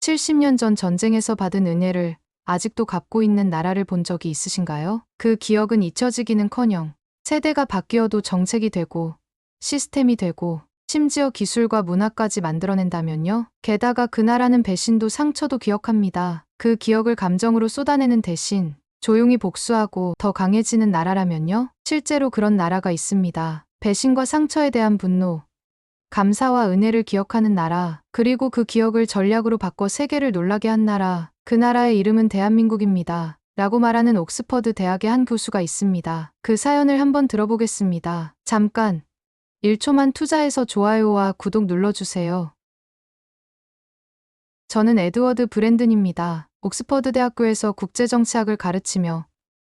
70년 전 전쟁에서 받은 은혜를 아직도 갚고 있는 나라를 본 적이 있으신가요? 그 기억은 잊혀지기는커녕 세대가 바뀌어도 정책이 되고 시스템이 되고 심지어 기술과 문화까지 만들어낸다면요. 게다가 그 나라는 배신도 상처도 기억합니다. 그 기억을 감정으로 쏟아내는 대신 조용히 복수하고 더 강해지는 나라라면요. 실제로 그런 나라가 있습니다. 배신과 상처에 대한 분노, 감사와 은혜를 기억하는 나라, 그리고 그 기억을 전략으로 바꿔 세계를 놀라게 한 나라, 그 나라의 이름은 대한민국입니다. 라고 말하는 옥스퍼드 대학의 한 교수가 있습니다. 그 사연을 한번 들어보겠습니다. 잠깐 1초만 투자해서 좋아요와 구독 눌러주세요. 저는 에드워드 브랜든입니다. 옥스퍼드 대학교에서 국제정치학을 가르치며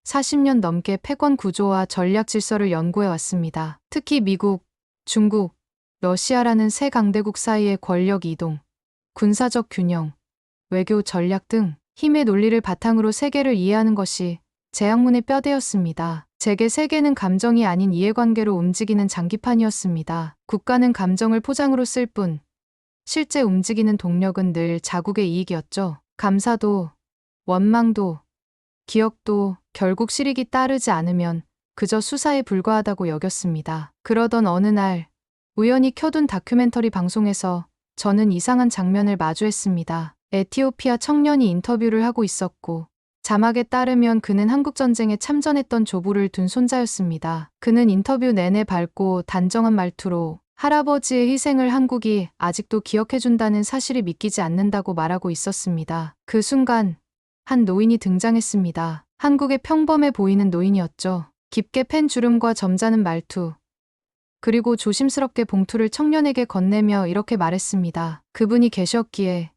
40년 넘게 패권 구조와 전략 질서를 연구해 왔습니다. 특히 미국, 중국, 러시아라는 세 강대국 사이의 권력 이동, 군사적 균형, 외교 전략 등 힘의 논리를 바탕으로 세계를 이해하는 것이 제 학문의 뼈대였습니다. 제게 세계는 감정이 아닌 이해관계로 움직이는 장기판이었습니다. 국가는 감정을 포장으로 쓸 뿐, 실제 움직이는 동력은 늘 자국의 이익이었죠. 감사도, 원망도, 기억도 결국 실익이 따르지 않으면 그저 수사에 불과하다고 여겼습니다. 그러던 어느 날, 우연히 켜둔 다큐멘터리 방송에서 저는 이상한 장면을 마주했습니다. 에티오피아 청년이 인터뷰를 하고 있었고, 자막에 따르면 그는 한국전쟁에 참전했던 조부를 둔 손자였습니다. 그는 인터뷰 내내 밝고 단정한 말투로 할아버지의 희생을 한국이 아직도 기억해준다는 사실이 믿기지 않는다고 말하고 있었습니다. 그 순간 한 노인이 등장했습니다. 한국의 평범해 보이는 노인이었죠. 깊게 팬 주름과 점잖은 말투, 그리고 조심스럽게 봉투를 청년에게 건네며 이렇게 말했습니다. 그분이 계셨기에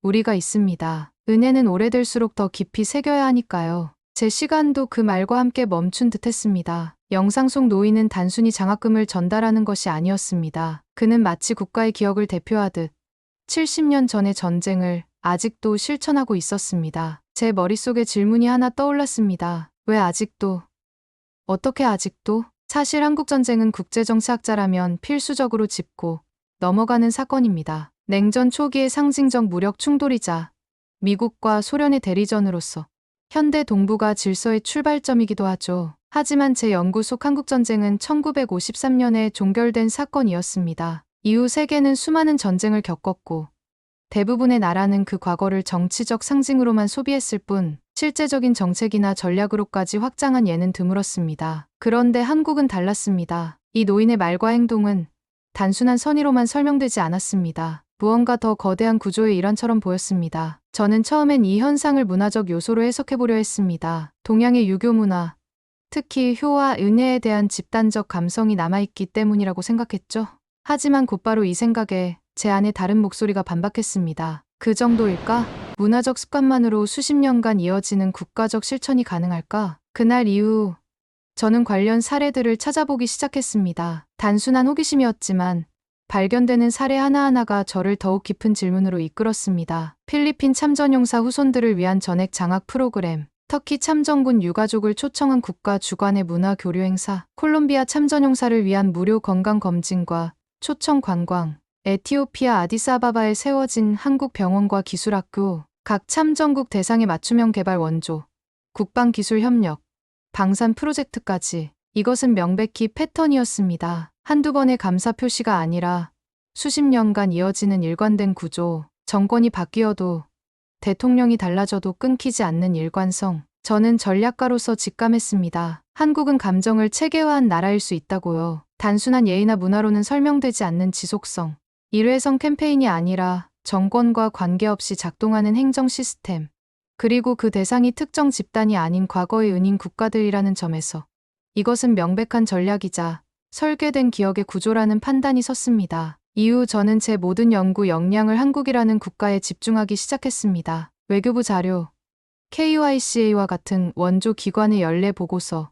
우리가 있습니다. 은혜는 오래될수록 더 깊이 새겨야 하니까요. 제 시간도 그 말과 함께 멈춘 듯 했습니다. 영상 속 노인은 단순히 장학금을 전달하는 것이 아니었습니다. 그는 마치 국가의 기억을 대표하듯 70년 전의 전쟁을 아직도 실천하고 있었습니다. 제 머릿속에 질문이 하나 떠올랐습니다. 왜 아직도? 어떻게 아직도? 사실 한국전쟁은 국제정치학자라면 필수적으로 짚고 넘어가는 사건입니다. 냉전 초기의 상징적 무력 충돌이자 미국과 소련의 대리전으로서 현대 동북아 질서의 출발점이기도 하죠. 하지만 제 연구 속 한국전쟁은 1953년에 종결된 사건이었습니다. 이후 세계는 수많은 전쟁을 겪었고 대부분의 나라는 그 과거를 정치적 상징으로만 소비했을 뿐 실제적인 정책이나 전략으로까지 확장한 예는 드물었습니다. 그런데 한국은 달랐습니다. 이 노인의 말과 행동은 단순한 선의로만 설명되지 않았습니다. 무언가 더 거대한 구조의 일환처럼 보였습니다. 저는 처음엔 이 현상을 문화적 요소로 해석해보려 했습니다. 동양의 유교 문화, 특히 효와 은혜에 대한 집단적 감성이 남아있기 때문이라고 생각했죠. 하지만 곧바로 이 생각에 제 안에 다른 목소리가 반박했습니다. 그 정도일까? 문화적 습관만으로 수십 년간 이어지는 국가적 실천이 가능할까? 그날 이후 저는 관련 사례들을 찾아보기 시작했습니다. 단순한 호기심이었지만 발견되는 사례 하나하나가 저를 더욱 깊은 질문으로 이끌었습니다. 필리핀 참전용사 후손들을 위한 전액 장학 프로그램, 터키 참전군 유가족을 초청한 국가 주관의 문화 교류 행사, 콜롬비아 참전용사를 위한 무료 건강검진과 초청 관광, 에티오피아 아디스아바바에 세워진 한국 병원과 기술학교, 각 참전국 대상의 맞춤형 개발 원조, 국방기술협력, 방산 프로젝트까지. 이것은 명백히 패턴이었습니다. 한두 번의 감사 표시가 아니라 수십 년간 이어지는 일관된 구조, 정권이 바뀌어도 대통령이 달라져도 끊기지 않는 일관성. 저는 전략가로서 직감했습니다. 한국은 감정을 체계화한 나라일 수 있다고요. 단순한 예의나 문화로는 설명되지 않는 지속성. 일회성 캠페인이 아니라 정권과 관계없이 작동하는 행정 시스템. 그리고 그 대상이 특정 집단이 아닌 과거의 은인 국가들이라는 점에서 이것은 명백한 전략이자 설계된 기억의 구조라는 판단이 섰습니다. 이후 저는 제 모든 연구 역량을 한국이라는 국가에 집중하기 시작했습니다. 외교부 자료, KYCA와 같은 원조 기관의 연례 보고서,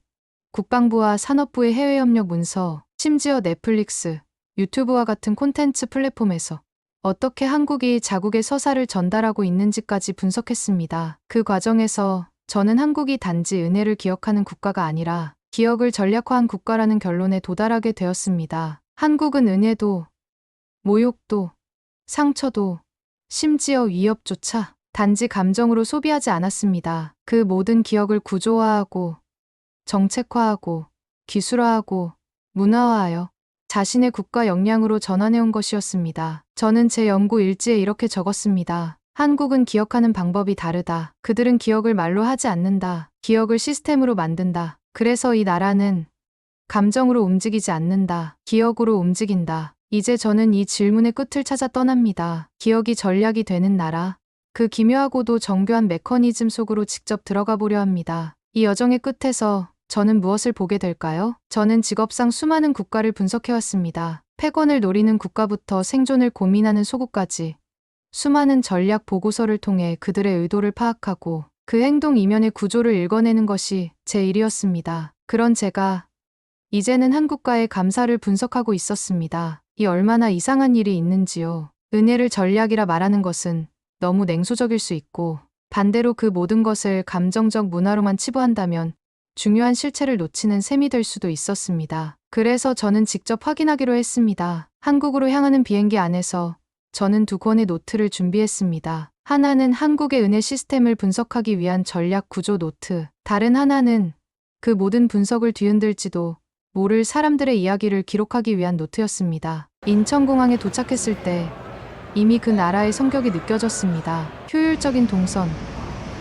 국방부와 산업부의 해외협력 문서, 심지어 넷플릭스, 유튜브와 같은 콘텐츠 플랫폼에서 어떻게 한국이 자국의 서사를 전달하고 있는지까지 분석했습니다. 그 과정에서 저는 한국이 단지 은혜를 기억하는 국가가 아니라 기억을 전략화한 국가라는 결론에 도달하게 되었습니다. 한국은 은혜도, 모욕도, 상처도, 심지어 위협조차 단지 감정으로 소비하지 않았습니다. 그 모든 기억을 구조화하고 정책화하고 기술화하고 문화화하여 자신의 국가 역량으로 전환해온 것이었습니다. 저는 제 연구 일지에 이렇게 적었습니다. 한국은 기억하는 방법이 다르다. 그들은 기억을 말로 하지 않는다. 기억을 시스템으로 만든다. 그래서 이 나라는 감정으로 움직이지 않는다. 기억으로 움직인다. 이제 저는 이 질문의 끝을 찾아 떠납니다. 기억이 전략이 되는 나라. 그 기묘하고도 정교한 메커니즘 속으로 직접 들어가 보려 합니다. 이 여정의 끝에서 저는 무엇을 보게 될까요? 저는 직업상 수많은 국가를 분석해왔습니다. 패권을 노리는 국가부터 생존을 고민하는 소국까지 수많은 전략 보고서를 통해 그들의 의도를 파악하고 그 행동 이면의 구조를 읽어내는 것이 제 일이었습니다. 그런 제가 이제는 한 국가의 감사를 분석하고 있었습니다. 이 얼마나 이상한 일이 있는지요. 은혜를 전략이라 말하는 것은 너무 냉소적일 수 있고 반대로 그 모든 것을 감정적 문화로만 치부한다면 중요한 실체를 놓치는 셈이 될 수도 있었습니다. 그래서 저는 직접 확인하기로 했습니다. 한국으로 향하는 비행기 안에서 저는 두 권의 노트를 준비했습니다. 하나는 한국의 은혜 시스템을 분석하기 위한 전략 구조 노트, 다른 하나는 그 모든 분석을 뒤흔들지도 모를 사람들의 이야기를 기록하기 위한 노트였습니다. 인천공항에 도착했을 때 이미 그 나라의 성격이 느껴졌습니다. 효율적인 동선,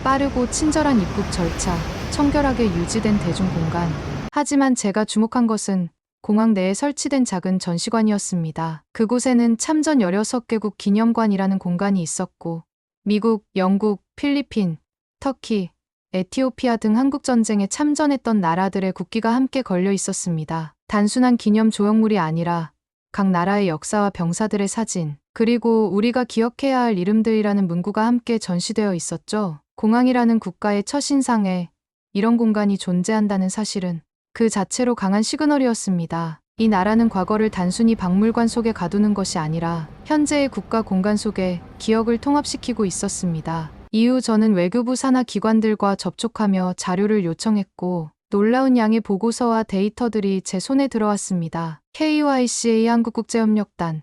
빠르고 친절한 입국 절차, 청결하게 유지된 대중공간. 하지만 제가 주목한 것은 공항 내에 설치된 작은 전시관이었습니다. 그곳에는 참전 16개국 기념관이라는 공간이 있었고 미국, 영국, 필리핀, 터키, 에티오피아 등 한국전쟁에 참전했던 나라들의 국기가 함께 걸려 있었습니다. 단순한 기념 조형물이 아니라 각 나라의 역사와 병사들의 사진, 그리고 우리가 기억해야 할 이름들이라는 문구가 함께 전시되어 있었죠. 공항이라는 국가의 첫인상에 이런 공간이 존재한다는 사실은 그 자체로 강한 시그널이었습니다. 이 나라는 과거를 단순히 박물관 속에 가두는 것이 아니라 현재의 국가 공간 속에 기억을 통합시키고 있었습니다. 이후 저는 외교부 산하 기관들과 접촉하며 자료를 요청했고 놀라운 양의 보고서와 데이터들이 제 손에 들어왔습니다. KYCA 한국국제협력단,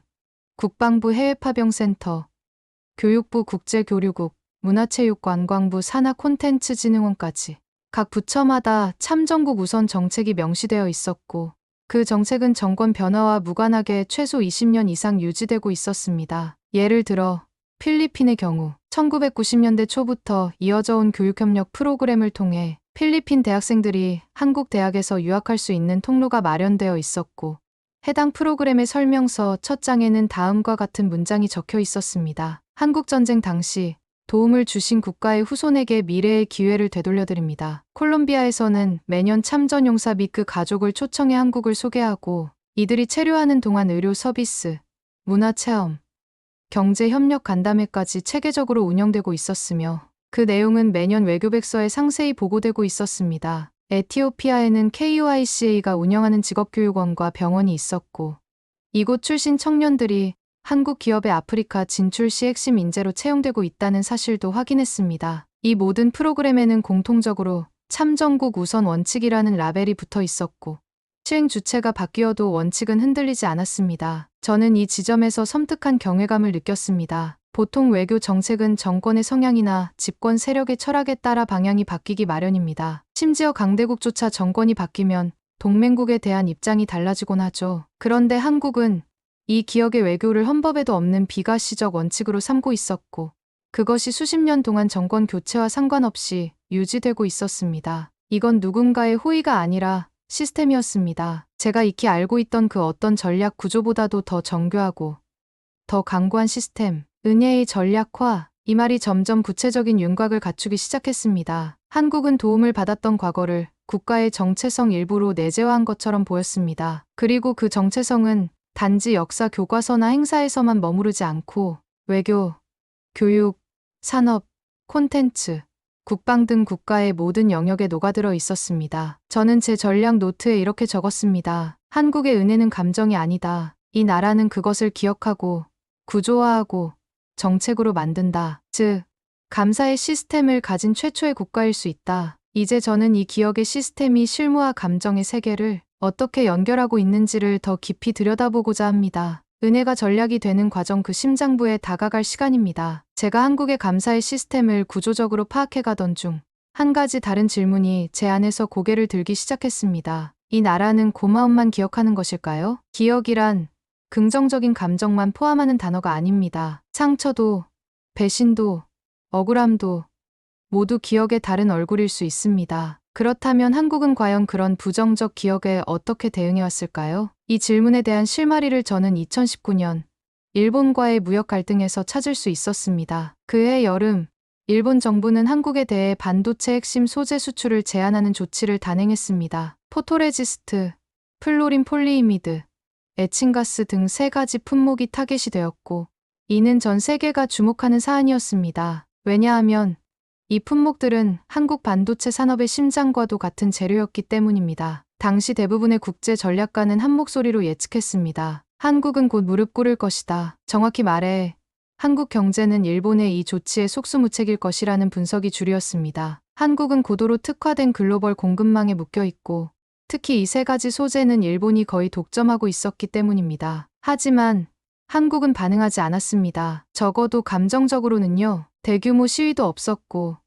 국방부 해외파병센터, 교육부 국제교류국, 문화체육관광부 산하 콘텐츠진흥원까지 각 부처마다 참전국 우선 정책이 명시되어 있었고 그 정책은 정권 변화와 무관하게 최소 20년 이상 유지되고 있었습니다. 예를 들어 필리핀의 경우 1990년대 초부터 이어져 온 교육협력 프로그램을 통해 필리핀 대학생들이 한국 대학에서 유학할 수 있는 통로가 마련되어 있었고 해당 프로그램의 설명서 첫 장에는 다음과 같은 문장이 적혀 있었습니다. 한국전쟁 당시 도움을 주신 국가의 후손에게 미래의 기회를 되돌려드립니다. 콜롬비아에서는 매년 참전용사 및 그 가족을 초청해 한국을 소개하고 이들이 체류하는 동안 의료 서비스, 문화체험, 경제협력 간담회까지 체계적으로 운영되고 있었으며 그 내용은 매년 외교백서에 상세히 보고되고 있었습니다. 에티오피아에는 KYCA가 운영하는 직업교육원과 병원이 있었고 이곳 출신 청년들이 한국 기업의 아프리카 진출 시 핵심 인재로 채용되고 있다는 사실도 확인했습니다. 이 모든 프로그램에는 공통적으로 참전국 우선 원칙이라는 라벨이 붙어 있었고 시행 주체가 바뀌어도 원칙은 흔들리지 않았습니다. 저는 이 지점에서 섬뜩한 경외감을 느꼈습니다. 보통 외교 정책은 정권의 성향이나 집권 세력의 철학에 따라 방향이 바뀌기 마련입니다. 심지어 강대국조차 정권이 바뀌면 동맹국에 대한 입장이 달라지곤 하죠. 그런데 한국은 이 기억의 외교를 헌법에도 없는 비가시적 원칙으로 삼고 있었고 그것이 수십 년 동안 정권 교체와 상관없이 유지되고 있었습니다. 이건 누군가의 호의가 아니라 시스템이었습니다. 제가 익히 알고 있던 그 어떤 전략 구조보다도 더 정교하고 더 강고한 시스템, 은혜의 전략화, 이 말이 점점 구체적인 윤곽을 갖추기 시작했습니다. 한국은 도움을 받았던 과거를 국가의 정체성 일부로 내재화한 것처럼 보였습니다. 그리고 그 정체성은 단지 역사 교과서나 행사에서만 머무르지 않고 외교, 교육, 산업, 콘텐츠, 국방 등 국가의 모든 영역에 녹아들어 있었습니다. 저는 제 전략 노트에 이렇게 적었습니다. 한국의 은혜는 감정이 아니다. 이 나라는 그것을 기억하고 구조화하고 정책으로 만든다. 즉, 감사의 시스템을 가진 최초의 국가일 수 있다. 이제 저는 이 기억의 시스템이 실무와 감정의 세계를 어떻게 연결하고 있는지를 더 깊이 들여다보고자 합니다. 은혜가 전략이 되는 과정 그 심장부에 다가갈 시간입니다. 제가 한국의 감사의 시스템을 구조적으로 파악해가던 중 한 가지 다른 질문이 제 안에서 고개를 들기 시작했습니다. 이 나라는 고마움만 기억하는 것일까요? 기억이란 긍정적인 감정만 포함하는 단어가 아닙니다. 상처도, 배신도, 억울함도 모두 기억의 다른 얼굴일 수 있습니다. 그렇다면 한국은 과연 그런 부정적 기억에 어떻게 대응해왔을까요? 이 질문에 대한 실마리를 저는 2019년 일본과의 무역 갈등에서 찾을 수 있었습니다. 그해 여름, 일본 정부는 한국에 대해 반도체 핵심 소재 수출을 제한하는 조치를 단행했습니다. 포토레지스트, 플로린 폴리이미드, 에칭가스 등 3가지 품목이 타겟이 되었고, 이는 전 세계가 주목하는 사안이었습니다. 왜냐하면 이 품목들은 한국 반도체 산업의 심장과도 같은 재료였기 때문입니다. 당시 대부분의 국제 전략가는 한 목소리로 예측했습니다. 한국은 곧 무릎 꿇을 것이다. 정확히 말해 한국 경제는 일본의 이 조치에 속수무책일 것이라는 분석이 주류였습니다. 한국은 고도로 특화된 글로벌 공급망에 묶여 있고 특히 이 3가지 소재는 일본이 거의 독점하고 있었기 때문입니다. 하지만 한국은 반응하지 않았습니다. 적어도 감정적으로는요. 대규모 시위도 없었고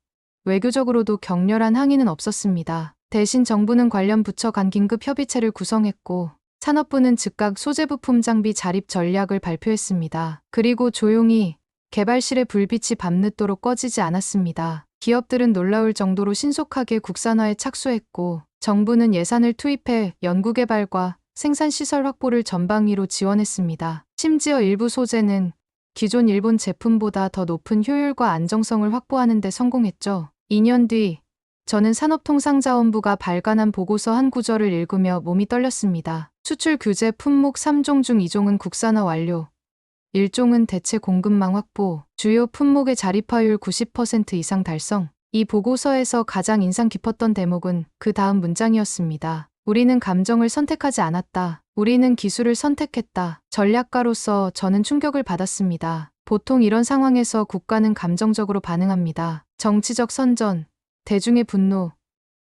외교적으로도 격렬한 항의는 없었습니다. 대신 정부는 관련 부처 간 긴급 협의체를 구성했고 산업부는 즉각 소재 부품 장비 자립 전략을 발표했습니다. 그리고 조용히 개발실의 불빛이 밤늦도록 꺼지지 않았습니다. 기업들은 놀라울 정도로 신속하게 국산화에 착수했고 정부는 예산을 투입해 연구개발과 생산시설 확보를 전방위로 지원했습니다. 심지어 일부 소재는 기존 일본 제품보다 더 높은 효율과 안정성을 확보하는 데 성공했죠. 2년 뒤 저는 산업통상자원부가 발간한 보고서 한 구절을 읽으며 몸이 떨렸습니다. 수출 규제 품목 3종 중 2종은 국산화 완료, 1종은 대체 공급망 확보, 주요 품목의 자립화율 90% 이상 달성. 이 보고서에서 가장 인상 깊었던 대목은 그 다음 문장이었습니다. 우리는 감정을 선택하지 않았다. 우리는 기술을 선택했다. 전략가로서 저는 충격을 받았습니다. 보통 이런 상황에서 국가는 감정적으로 반응합니다. 정치적 선전, 대중의 분노,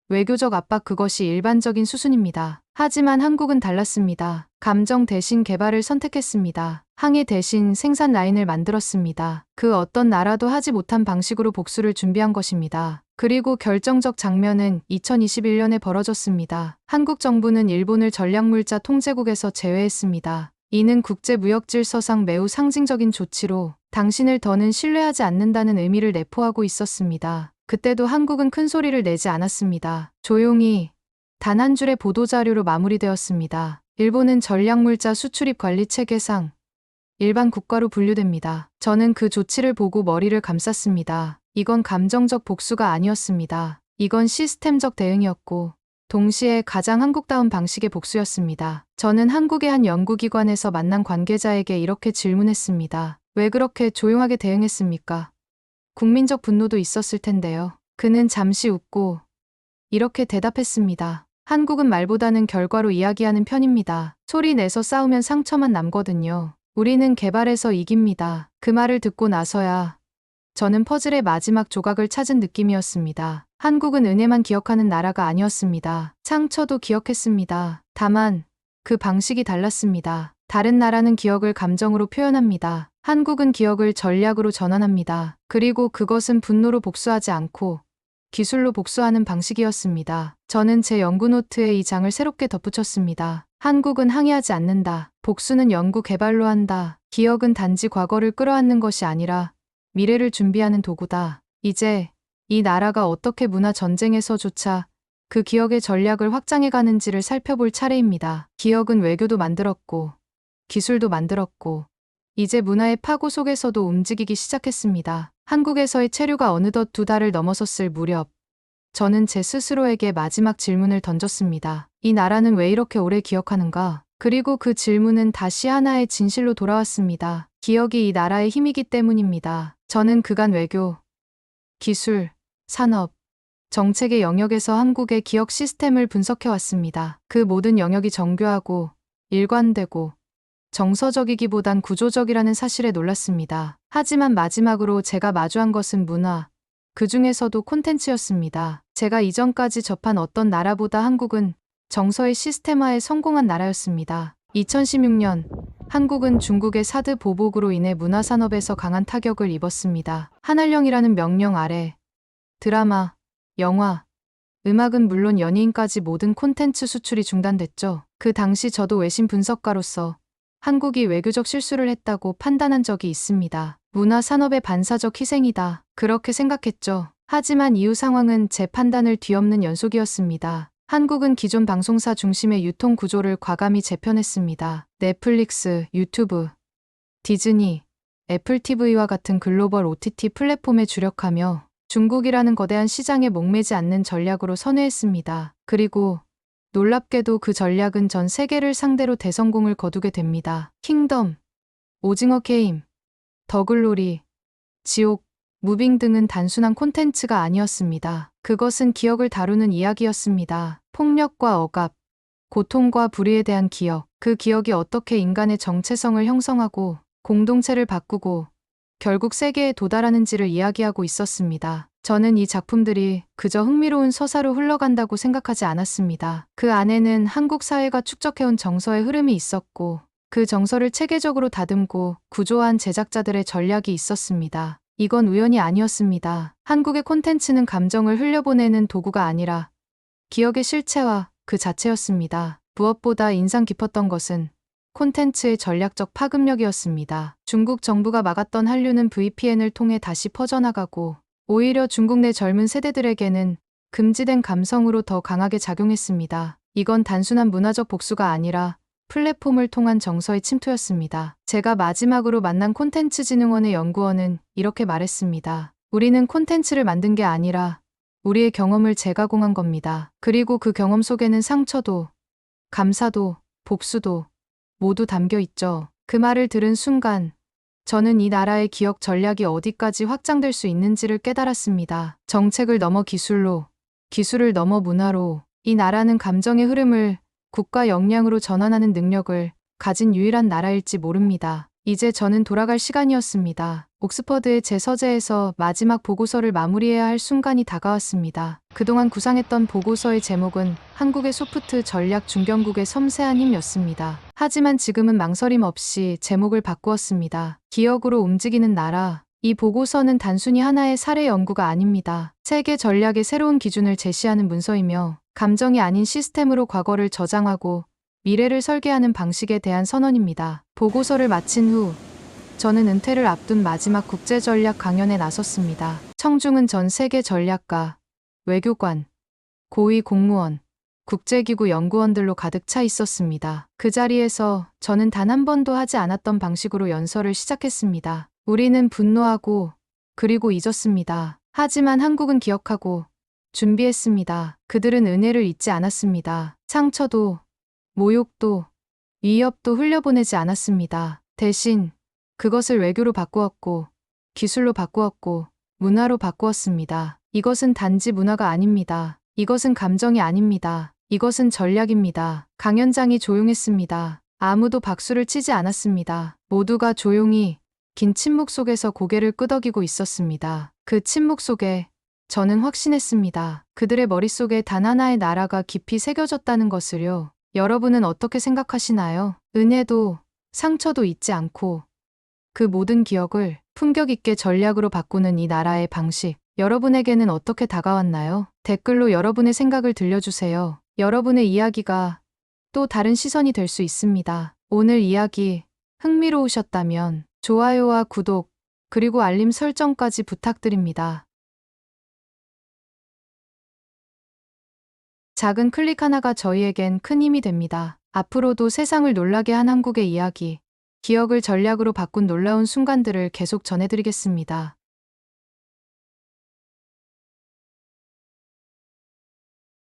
외교적 압박 그것이 일반적인 수순입니다. 하지만 한국은 달랐습니다. 감정 대신 개발을 선택했습니다. 항해 대신 생산 라인을 만들었습니다. 그 어떤 나라도 하지 못한 방식으로 복수를 준비한 것입니다. 그리고 결정적 장면은 2021년에 벌어졌습니다. 한국 정부는 일본을 전략물자 통제국에서 제외했습니다. 이는 국제무역질서상 매우 상징적인 조치로 당신을 더는 신뢰하지 않는다는 의미를 내포하고 있었습니다. 그때도 한국은 큰 소리를 내지 않았습니다. 조용히 단 한 줄의 보도자료로 마무리되었습니다. 일본은 전략물자 수출입 관리 체계상 일반 국가로 분류됩니다. 저는 그 조치를 보고 머리를 감쌌습니다. 이건 감정적 복수가 아니었습니다. 이건 시스템적 대응이었고 동시에 가장 한국다운 방식의 복수였습니다. 저는 한국의 한 연구기관에서 만난 관계자에게 이렇게 질문했습니다. 왜 그렇게 조용하게 대응했습니까? 국민적 분노도 있었을 텐데요. 그는 잠시 웃고 이렇게 대답했습니다. 한국은 말보다는 결과로 이야기하는 편입니다. 소리 내서 싸우면 상처만 남거든요. 우리는 개발해서 이깁니다. 그 말을 듣고 나서야 저는 퍼즐의 마지막 조각을 찾은 느낌이었습니다. 한국은 은혜만 기억하는 나라가 아니었습니다. 상처도 기억했습니다. 다만 그 방식이 달랐습니다. 다른 나라는 기억을 감정으로 표현합니다. 한국은 기억을 전략으로 전환합니다. 그리고 그것은 분노로 복수하지 않고 기술로 복수하는 방식이었습니다. 저는 제 연구 노트에 이 장을 새롭게 덧붙였습니다. 한국은 항의하지 않는다. 복수는 연구 개발로 한다. 기억은 단지 과거를 끌어안는 것이 아니라 미래를 준비하는 도구다. 이제 이 나라가 어떻게 문화 전쟁에서조차 그 기억의 전략을 확장해 가는지를 살펴볼 차례입니다. 기억은 외교도 만들었고 기술도 만들었고 이제 문화의 파고 속에서도 움직이기 시작했습니다. 한국에서의 체류가 어느덧 2달을 넘어섰을 무렵 저는 제 스스로에게 마지막 질문을 던졌습니다. 이 나라는 왜 이렇게 오래 기억하는가? 그리고 그 질문은 다시 하나의 진실로 돌아왔습니다. 기억이 이 나라의 힘이기 때문입니다. 저는 그간 외교, 기술, 산업, 정책의 영역에서 한국의 기억 시스템을 분석해왔습니다. 그 모든 영역이 정교하고 일관되고 정서적이기보단 구조적이라는 사실에 놀랐습니다. 하지만 마지막으로 제가 마주한 것은 문화, 그 중에서도 콘텐츠였습니다. 제가 이전까지 접한 어떤 나라보다 한국은 정서의 시스템화에 성공한 나라였습니다. 2016년 한국은 중국의 사드 보복으로 인해 문화산업에서 강한 타격을 입었습니다. 한알령이라는 명령 아래 드라마, 영화, 음악은 물론 연예인까지 모든 콘텐츠 수출이 중단됐죠. 그 당시 저도 외신 분석가로서 한국이 외교적 실수를 했다고 판단한 적이 있습니다. 문화산업의 반사적 희생이다. 그렇게 생각했죠. 하지만 이후 상황은 제 판단을 뒤엎는 연속이었습니다. 한국은 기존 방송사 중심의 유통 구조를 과감히 재편했습니다. 넷플릭스, 유튜브, 디즈니, 애플 TV와 같은 글로벌 OTT 플랫폼에 주력하며 중국이라는 거대한 시장에 목매지 않는 전략으로 선회했습니다. 그리고 놀랍게도 그 전략은 전 세계를 상대로 대성공을 거두게 됩니다. 킹덤, 오징어 게임, 더글로리, 지옥, 무빙 등은 단순한 콘텐츠가 아니었습니다. 그것은 기억을 다루는 이야기였습니다. 폭력과 억압, 고통과 불의에 대한 기억, 그 기억이 어떻게 인간의 정체성을 형성하고 공동체를 바꾸고 결국 세계에 도달하는지를 이야기하고 있었습니다. 저는 이 작품들이 그저 흥미로운 서사로 흘러간다고 생각하지 않았습니다. 그 안에는 한국 사회가 축적해온 정서의 흐름이 있었고 그 정서를 체계적으로 다듬고 구조화한 제작자들의 전략이 있었습니다. 이건 우연이 아니었습니다. 한국의 콘텐츠는 감정을 흘려보내는 도구가 아니라 기억의 실체화 그 자체였습니다. 무엇보다 인상 깊었던 것은 콘텐츠의 전략적 파급력이었습니다. 중국 정부가 막았던 한류는 VPN을 통해 다시 퍼져나가고 오히려 중국 내 젊은 세대들에게는 금지된 감성으로 더 강하게 작용했습니다. 이건 단순한 문화적 복수가 아니라 플랫폼을 통한 정서의 침투였습니다. 제가 마지막으로 만난 콘텐츠진흥원의 연구원은 이렇게 말했습니다. 우리는 콘텐츠를 만든 게 아니라 우리의 경험을 재가공한 겁니다. 그리고 그 경험 속에는 상처도, 감사도, 복수도 모두 담겨 있죠. 그 말을 들은 순간 저는 이 나라의 기억 전략이 어디까지 확장될 수 있는지를 깨달았습니다. 정책을 넘어 기술로, 기술을 넘어 문화로 이 나라는 감정의 흐름을 국가 역량으로 전환하는 능력을 가진 유일한 나라일지 모릅니다. 이제 저는 돌아갈 시간이었습니다. 옥스퍼드의 제 서재에서 마지막 보고서를 마무리해야 할 순간이 다가왔습니다. 그동안 구상했던 보고서의 제목은 한국의 소프트 전략 중견국의 섬세한 힘이었습니다. 하지만 지금은 망설임 없이 제목을 바꾸었습니다. 기억으로 움직이는 나라. 이 보고서는 단순히 하나의 사례 연구가 아닙니다. 세계 전략의 새로운 기준을 제시하는 문서이며 감정이 아닌 시스템으로 과거를 저장하고 미래를 설계하는 방식에 대한 선언입니다. 보고서를 마친 후 저는 은퇴를 앞둔 마지막 국제전략 강연에 나섰습니다. 청중은 전 세계 전략가, 외교관, 고위 공무원, 국제기구 연구원들로 가득 차 있었습니다. 그 자리에서 저는 단 한 번도 하지 않았던 방식으로 연설을 시작했습니다. 우리는 분노하고 그리고 잊었습니다. 하지만 한국은 기억하고 준비했습니다. 그들은 은혜를 잊지 않았습니다. 상처도, 모욕도, 위협도 흘려보내지 않았습니다. 대신 그것을 외교로 바꾸었고, 기술로 바꾸었고, 문화로 바꾸었습니다. 이것은 단지 문화가 아닙니다. 이것은 감정이 아닙니다. 이것은 전략입니다. 강연장이 조용했습니다. 아무도 박수를 치지 않았습니다. 모두가 조용히 긴 침묵 속에서 고개를 끄덕이고 있었습니다. 그 침묵 속에 저는 확신했습니다. 그들의 머릿속에 단 하나의 나라가 깊이 새겨졌다는 것을요. 여러분은 어떻게 생각하시나요? 은혜도 상처도 잊지 않고 그 모든 기억을 품격 있게 전략으로 바꾸는 이 나라의 방식. 여러분에게는 어떻게 다가왔나요? 댓글로 여러분의 생각을 들려주세요. 여러분의 이야기가 또 다른 시선이 될 수 있습니다. 오늘 이야기 흥미로우셨다면 좋아요와 구독, 그리고 알림 설정까지 부탁드립니다. 작은 클릭 하나가 저희에겐 큰 힘이 됩니다. 앞으로도 세상을 놀라게 한 한국의 이야기, 기억을 전략으로 바꾼 놀라운 순간들을 계속 전해드리겠습니다.